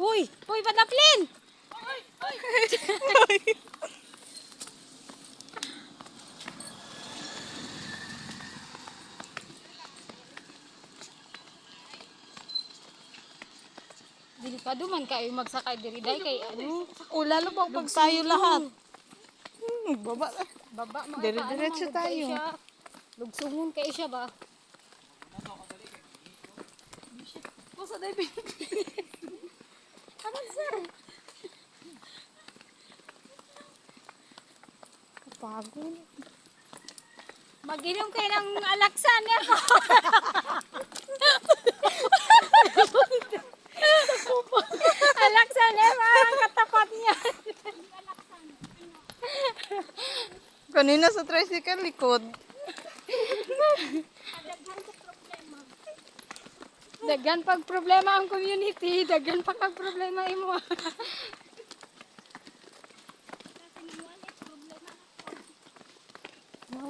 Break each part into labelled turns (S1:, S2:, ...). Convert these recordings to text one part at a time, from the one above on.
S1: Uy! Uy, padaplin! Delikado man kayo magsakay diri day kay ano.
S2: O lalo pang pag tayo lahat. Baba.
S1: Baba mga
S2: Dire-diretso tayo.
S1: Lugsungon kay siya ba?
S2: Pusa day bin.
S1: Ano sir?
S2: Pagod.
S1: Mag-inom kayo ng alaksan ako. Alaksan ang katapat niya.
S2: Kanina sa tricycle likod.
S1: Daghan pag problema ang community, daghan pa kag problema imo.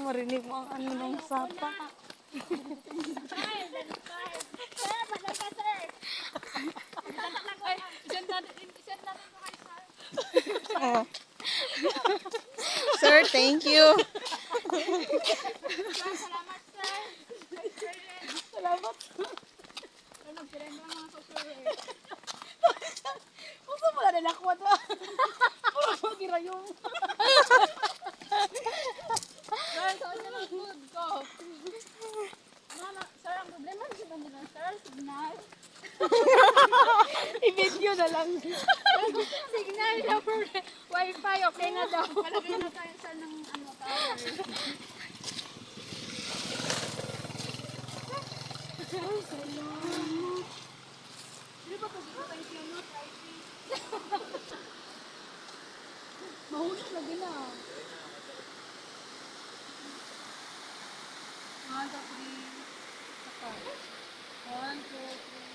S2: Marinig mo ang ano ng sapa. Oh. Sir, thank you.
S1: Salamat sir.
S2: Salamat.
S1: Puso mo na nalakwat ba? Puro mo girayong. Sir, saan na lang food ko? Sir, ang problema sa nila, sir, signal.
S2: I-video na lang.
S1: Signal na problem. Wi-Fi, okay na daw. Malagay na tayo sa ng ano, tower. Di ba pag ito tayo siya, no? Mahulog lagi na. 1, 2, 3. 1, 2, 3.